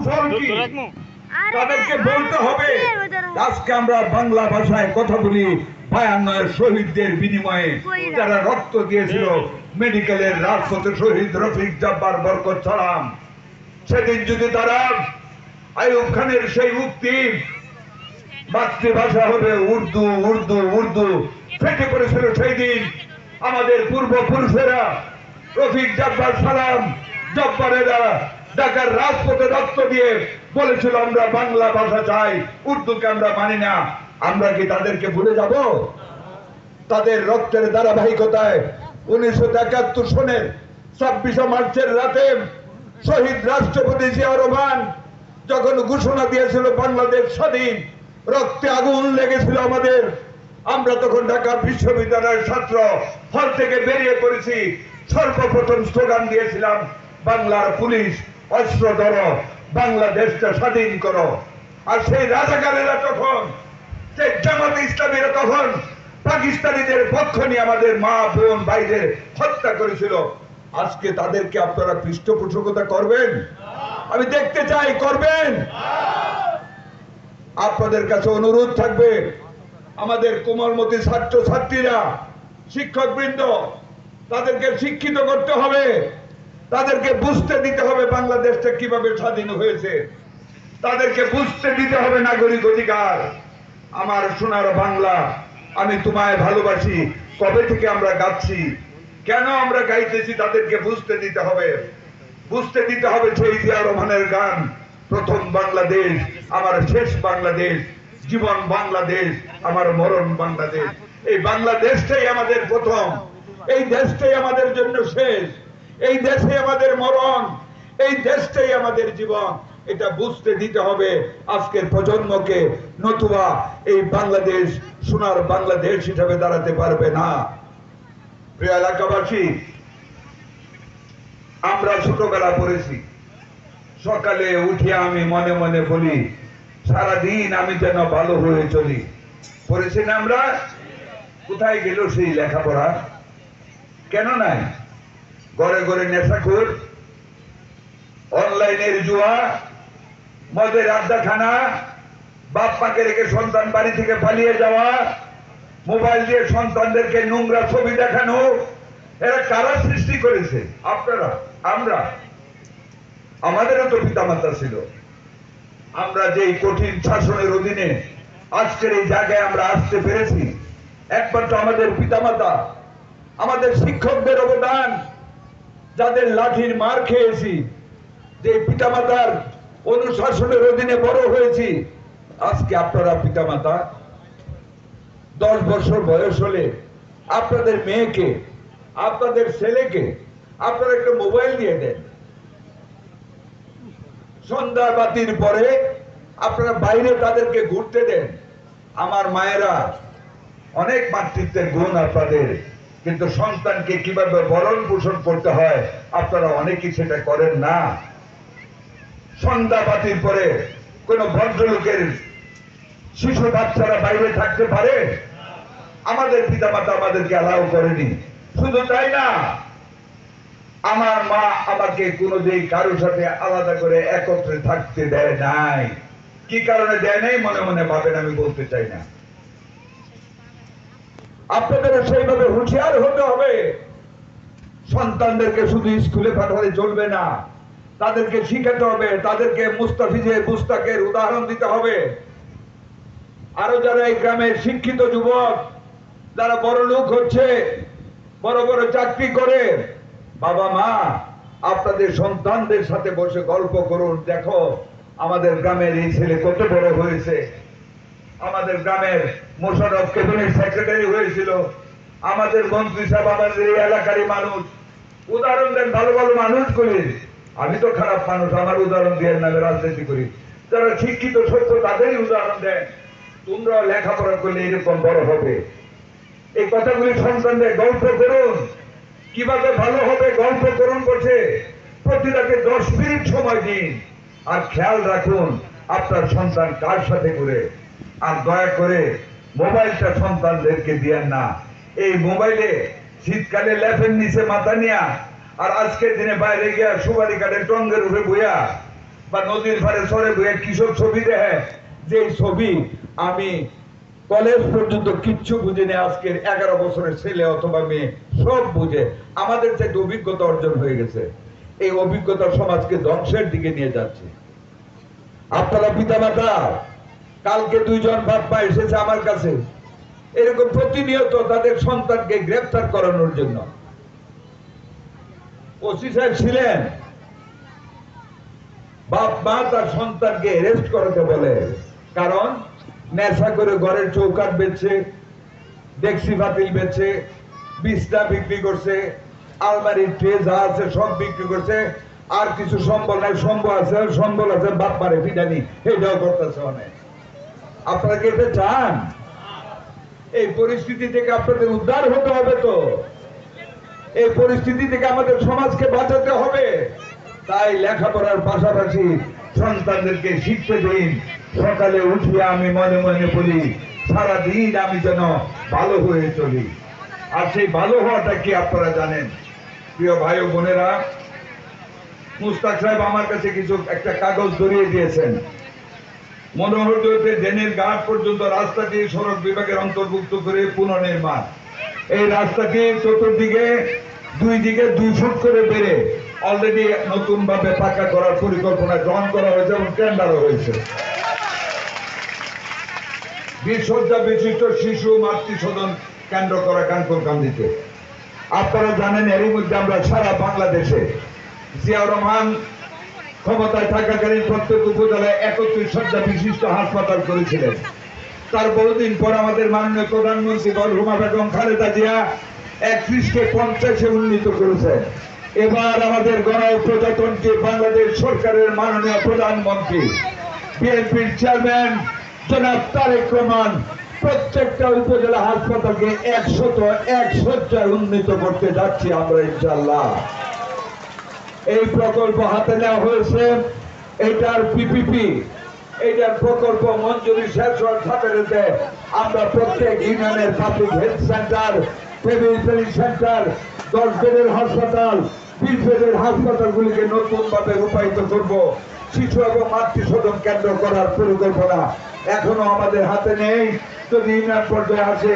কুফল কি তাদেরকে বলতে হবে। আজকে আমরা বাংলা ভাষায় কথা বলি 52 শহীদদের বিনিময়ে যারা রক্ত দিয়েছিল মেডিকেলের রাজপথে, শহীদ রফিক জব্বার, বরকত সালাম। সেদিন যদি তারা আইয়ুব খানের সেই উক্তি মাতৃভাষা হবে উর্দু উর্দু উর্দু ফেটে পড়েছিল সেই দিন আমাদের পূর্বপুরুষেরা, রফিক জব্বার, সালাম, জব্বারেরা ঢাকার রাজপথে রক্ত দিয়ে বলেছিল আমরা বাংলা ভাষা চাই, উর্দুকে আমরা মানি না। আমরা কি তাদেরকে ভুলে যাব? তাদের রক্তের ধারাবাহিকতায় 1971 সনের 26 মার্চের রাতে শহীদ রাষ্ট্রপতি জিয়া রহমান যখন ঘোষণা দিয়েছিল বাংলাদেশ স্বাধীন, রক্তে আগুন লেগেছিল আমাদের। আমরা তখন ঢাকা বিশ্ববিদ্যালয়ের ছাত্র হল থেকে বেরিয়ে পড়েছি, সর্বপ্রথম স্লোগান দিয়েছিলাম বাংলার পুলিশ অস্ত্র ধরো, বাংলাদেশটা স্বাধীন করো। আর সেই রাজাকারেরা তখন, সেই জামাত ইসলামীরা তখন পাকিস্তানিদের পক্ষ নিয়ে আমাদের মা বোন ভাইদের হত্যা করেছিল। আজকে তাদেরকে আপনারা পৃষ্ঠপোষকতা করবেন? আমি দেখতে চাই করবেন। আপনাদের কাছে অনুরোধ থাকবে, আমাদের কোমলমতি ছাত্র ছাত্রীরা, শিক্ষক বৃন্দ, তাদেরকে শিক্ষিত করতে হবে, তাদেরকে বুঝতে দিতে হবে বাংলাদেশটা কিভাবে স্বাধীন হয়েছে, তাদেরকে বুঝতে দিতে হবে নাগরিক অধিকার। আমার সোনার বাংলা, আমি তোমায় ভালোবাসি কবে থেকে আমরা গাচ্ছি, কেন আমরা গাইতেছি, তাদেরকে বুঝতে দিতে হবে। বুঝতে দিতে হবে সেই জিয়া রহমানের গান, প্রথম বাংলাদেশ আমার শেষ বাংলাদেশ, জীবন বাংলাদেশ আমার মরণ বাংলাদেশ। এই বাংলাদেশটাই আমাদের প্রথম, এই দেশটাই আমাদের জন্য শেষ, এই দেশে আমাদের মরণ, এই দেশটাই আমাদের জীবন। এটা বুঝতে দিতে হবে আজকের প্রজন্মকে, নতুবা এই বাংলাদেশ সোনার বাংলাদেশ হিসাবে দাঁড়াতে পারবে না। প্রিয় এলাকাবাসী, আমরা ছোটবেলা পড়েছি, সকালে উঠে আমি মনে মনে বলি সারাদিন আমি যেন ভালো হয়ে চলি। পড়েছি না আমরা? কোথায় গেল সেই লেখাপড়া? কেন নাই? ঘরে ঘরে নেশাখোর, অনলাইনের জুয়া, মদের আড্ডাখানা, বাপ মাকে রেখে সন্তান বাড়ি থেকে পালিয়ে যাওয়া, মোবাইল দিয়ে সন্তানদেরকে নোংরা ছবি দেখানো। এরা কারা সৃষ্টি করেছে? আপনারা, আমরা। আমাদেরও তো পিতামাতা ছিল। আমরা যে কঠিন শাসনের অধীনে আজকের এই জায়গায় আমরা আসতে পেরেছি, একমাত্র আমাদের পিতামাতা, আমাদের শিক্ষকদের অবদান, যাদের লাঠির মার খেয়েছি, যে পিতামাতার অনুশাসনের অধীনে বড় হয়েছি। আজকে আপনারা পিতামাতা, 10 বছর বয়স হলে আপনাদের মেয়েকে, আপনাদের ছেলেকে আপনারা একটা মোবাইল দিয়ে দেন, সন্ধ্যা বাতির পরে আপনারা বাইরে তাদেরকে ঘুরতে দেন। আমার মায়েরা, অনেক মাতৃত্বের গুণ আপনাদের, কিন্তু সন্তানকে কিভাবে ভরণ পোষণ করতে হয় আপনারা অনেকেই সেটা করেন না। সন্ধ্যা বাতির পরে কোন ভদ্রলোকের শিশু বাচ্চারা বাইরে থাকতে পারে? আমাদের পিতামাতা আমাদেরকে অ্যালাউ করেনি। শুধু তাই না, আমার মা আমাকে কোনোদিন কারোর সাথে আলাদা করে একত্রে থাকতে দেয় নাই। কি কারণে দেয় নাই মনে মনে ভাবেন, আমি বলতে চাই না। আপনাদের সেইভাবে হুঁশিয়ার হতে হবে। সন্তানদেরকে শুধু স্কুলে পাঠালে চলবে না, তাদেরকে শিখাতে হবে, তাদেরকে মুস্তাফিজের মুস্তাকের উদাহরণ দিতে হবে। আরো যারা এই গ্রামের শিক্ষিত যুবক, যারা বড় লোক হচ্ছে, বড় বড় চাকরি করে, বাবা মা আপনাদের সন্তানদের সাথে বসে গল্প করুন। দেখো আমাদের গ্রামের এই ছেলে কত বড় হয়েছে, আমাদের গ্রামের মোশাররফ ক্যাবিনেট সেক্রেটারি হয়েছিল, আমাদের মন্ত্রী সাহেব আমাদের এই এলাকারই মানুষ। উদাহরণ দেন ভালো ভালো মানুষগুলি। আমি তো খারাপ মানুষ, আমার উদাহরণ দিয়ে নামে রাজনীতি করি। যারা শিক্ষিত সত্য তাদেরই উদাহরণ দেন। তোমরা লেখাপড়া করলে এরকম বড় হবে। এই কথাগুলি সন্তানদের গল্প করুন, কিভাবে ভালো হবে গল্প করুন বসে। প্রতি রাতে 10 মিনিট সময় দিন, আর খেয়াল রাখুন আপনার সন্তান কার সাথে করে। আর দয়া করে মোবাইলটা সন্তানদেরকে দিয়েন না। এই মোবাইলে শীতকালে ল্যাপের নিচে মাথা নিয়া, আর আজকের দিনে বাইরে গিয়া সুপারি কাঠের টঙ্গের উপরে বইয়া বা নদীর ধারে সরে বয়ে কিশোর ছবি দেখে, যে ছবি আমি কলেজ পর্যন্ত কিচ্ছু বুঝিনি, আজকের 11 বছরের ছেলে অথবা মেয়ে সব বুঝে, আমাদের যে অভিজ্ঞতা অর্জন হয়ে গেছে, এই অভিজ্ঞতা সমাজকে ধ্বংসের দিকে নিয়ে যাচ্ছে। আপনারা পিতামাতা, কালকে 2 জন বাপ মা এসেছে আমার কাছে, এরকম প্রতিনিয়ত তাদের সন্তানকে গ্রেফতার করানোর জন্য। ওসি সাহেব ছিলেন, বাপ মা তার সন্তানকে অ্যারেস্ট করাতে বলে, কারণ নেশা করে ঘরের চৌকাঠ বেচছে, ডেক্সি বাতিল বেচছে, বিছনা বিক্রি করছে, আলমারির ট্রে যা আছে সব বিক্রি করছে, আর কিছু সম্বল নাই, সম্বল আছে বাপ মারে পিটানি, এটাও করতেছে অনেক। আপনারা কি এটা চান? এই পরিস্থিতি থেকে আপনাদের উদ্ধার হতে হবে, তো এই পরিস্থিতি থেকে আমাদের সমাজকে বাঁচাতে হবে। তাই লেখাপড়ার পাশাপাশি সন্তানদেরকে শিখতে দিন। সকালে উঠিয়ে আমি মনে মনে বলি, সারাদিন আমি যেন ভালো হয়ে চলি। আর সেই ভালো হওয়াটা কি আপনারা জানেন? প্রিয় ভাই ও বোনেরা, মুস্তাক সাহেব আমার কাছে কিছু একটা কাগজ ধরিয়ে দিয়েছেন। মনোহর হতে ডেনের ঘাট পর্যন্ত রাস্তাটি সড়ক বিভাগের অন্তর্ভুক্ত করে পুনর্নির্মাণ। এই রাস্তাটি চতুর্দিকে 2 দিকে 2 ফুট করে বেড়ে অলরেডি নতুন ভাবে পাকা করার পরিকল্পনা গ্রহণ করা হয়েছে এবং টেন্ডারও হয়েছে। 20 শয্যা বিশিষ্ট শিশু মাতৃসদন কেন্দ্র করা কাঞ্চনকান্দিতে। আপনারা জানেন, এরই মধ্যে আমরা সারা বাংলাদেশে জিয়াউর রহমান ক্ষমতায় থাকাকালীন প্রত্যেক উপজেলায় 31 শয্যা বিশিষ্ট হাসপাতাল করেছিলেন। তার বহুদিন পর আমাদের মাননীয় প্রধানমন্ত্রী মরহুমা বেগম খালেদা জিয়া 31কে 50-এ উন্নীত করেছেন। এবার আমাদের গণপ্রজাতন্ত্রী বাংলাদেশ সরকারের মাননীয় প্রধানমন্ত্রী বিএনপির চেয়ারম্যান জনাব তারেক রহমান প্রত্যেকটা উপজেলা হাসপাতালকে 101 শয্যায় উন্নীত করতে যাচ্ছি আমরা ইনশাআল্লাহ। এই প্রকল্প হাতে নেওয়া হয়েছে। এটার পিপিপি, এইটার প্রকল্প মঞ্জুরি শেষ হওয়ার সাথে সাথে আমরা প্রত্যেক ইউনিয়নের public health centre, family centre, 10 বেডের হাসপাতাল, 20 বেডের হাসপাতালগুলিকে নতুন ভাবে রূপায়িত করব। শিশু এবং মাতৃসদন কেন্দ্র করার পরিকল্পনা এখনো আমাদের হাতে নেই। যদি ইউনিয়ন পর্যায়ে আসে